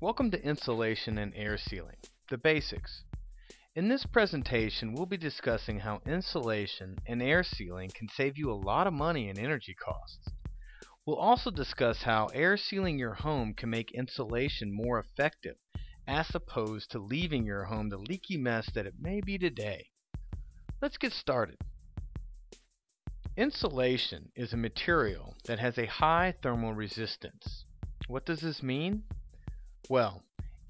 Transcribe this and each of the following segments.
Welcome to Insulation and Air Sealing, the basics. In this presentation, we'll be discussing how insulation and air sealing can save you a lot of money and energy costs. We'll also discuss how air sealing your home can make insulation more effective, as opposed to leaving your home the leaky mess that it may be today. Let's get started. Insulation is a material that has a high thermal resistance. What does this mean? Well,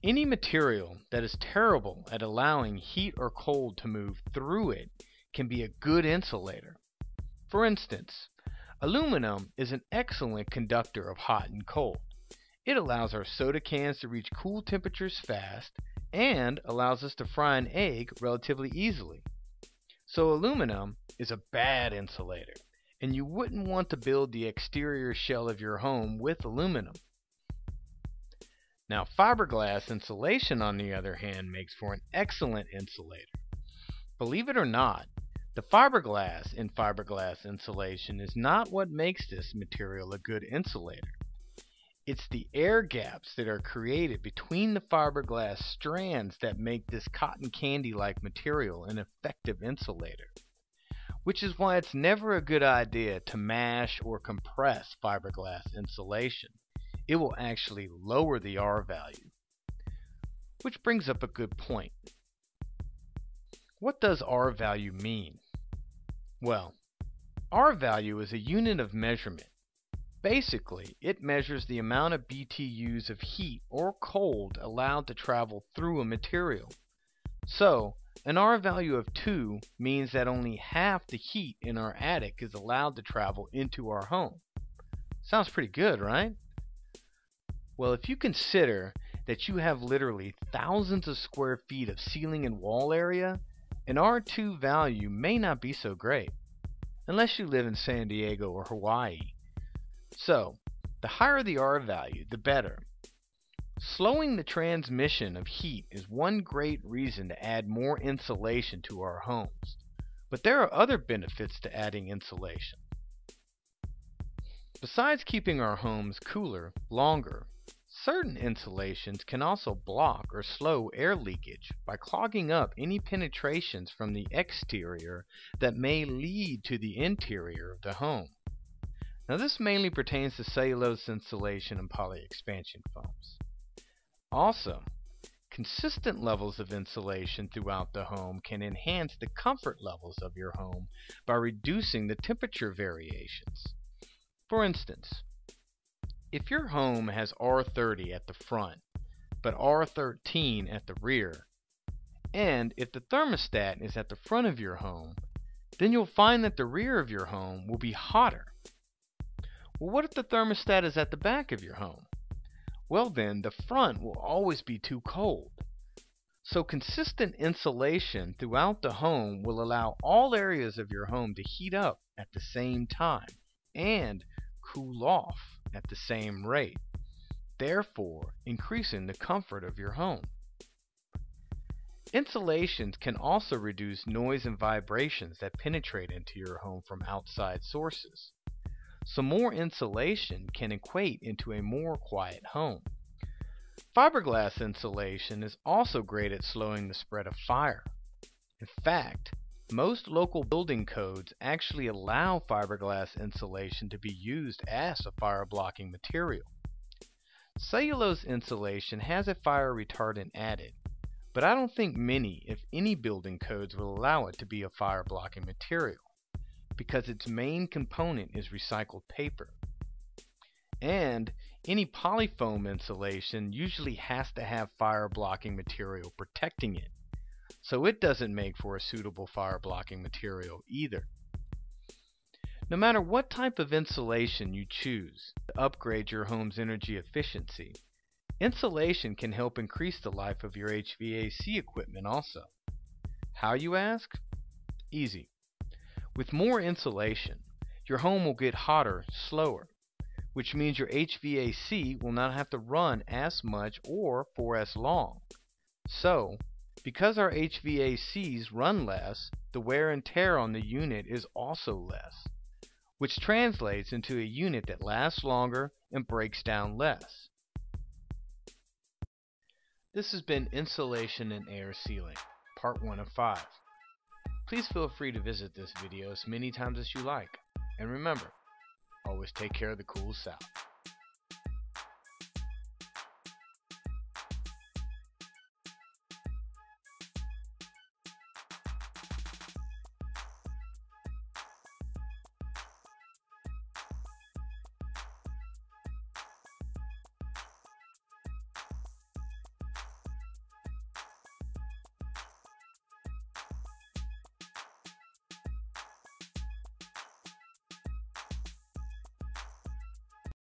any material that is terrible at allowing heat or cold to move through it can be a good insulator. For instance, aluminum is an excellent conductor of hot and cold. It allows our soda cans to reach cool temperatures fast and allows us to fry an egg relatively easily. So aluminum is a bad insulator, and you wouldn't want to build the exterior shell of your home with aluminum. Now, fiberglass insulation, on the other hand, makes for an excellent insulator. Believe it or not, the fiberglass in fiberglass insulation is not what makes this material a good insulator. It's the air gaps that are created between the fiberglass strands that make this cotton candy-like material an effective insulator. Which is why it's never a good idea to mash or compress fiberglass insulation. It will actually lower the R value. Which brings up a good point. What does R value mean? Well, R value is a unit of measurement. Basically, it measures the amount of BTUs of heat or cold allowed to travel through a material. So, an R value of 2 means that only half the heat in our attic is allowed to travel into our home. Sounds pretty good, right? Well, if you consider that you have literally thousands of square feet of ceiling and wall area, an R2 value may not be so great, unless you live in San Diego or Hawaii. So, the higher the R value, the better. Slowing the transmission of heat is one great reason to add more insulation to our homes, but there are other benefits to adding insulation. Besides keeping our homes cooler longer, certain insulations can also block or slow air leakage by clogging up any penetrations from the exterior that may lead to the interior of the home. Now, this mainly pertains to cellulose insulation and polyexpansion foams. Also, consistent levels of insulation throughout the home can enhance the comfort levels of your home by reducing the temperature variations. For instance, if your home has R30 at the front, but R13 at the rear, and if the thermostat is at the front of your home, then you'll find that the rear of your home will be hotter. Well, what if the thermostat is at the back of your home? Well, then the front will always be too cold. So consistent insulation throughout the home will allow all areas of your home to heat up at the same time and cool off at the same rate, therefore increasing the comfort of your home. Insulations can also reduce noise and vibrations that penetrate into your home from outside sources. So more insulation can equate into a more quiet home. Fiberglass insulation is also great at slowing the spread of fire. In fact, most local building codes actually allow fiberglass insulation to be used as a fire-blocking material. Cellulose insulation has a fire retardant added, but I don't think many, if any, building codes will allow it to be a fire-blocking material, because its main component is recycled paper. And any polyfoam insulation usually has to have fire-blocking material protecting it, so it doesn't make for a suitable fire-blocking material either. No matter what type of insulation you choose to upgrade your home's energy efficiency, insulation can help increase the life of your HVAC equipment also. How, you ask? Easy. With more insulation, your home will get hotter slower, which means your HVAC will not have to run as much or for as long. So, because our HVACs run less, the wear and tear on the unit is also less, which translates into a unit that lasts longer and breaks down less. This has been Insulation and Air Sealing, Part 1 of 5. Please feel free to visit this video as many times as you like. And remember, always take care of the cool South.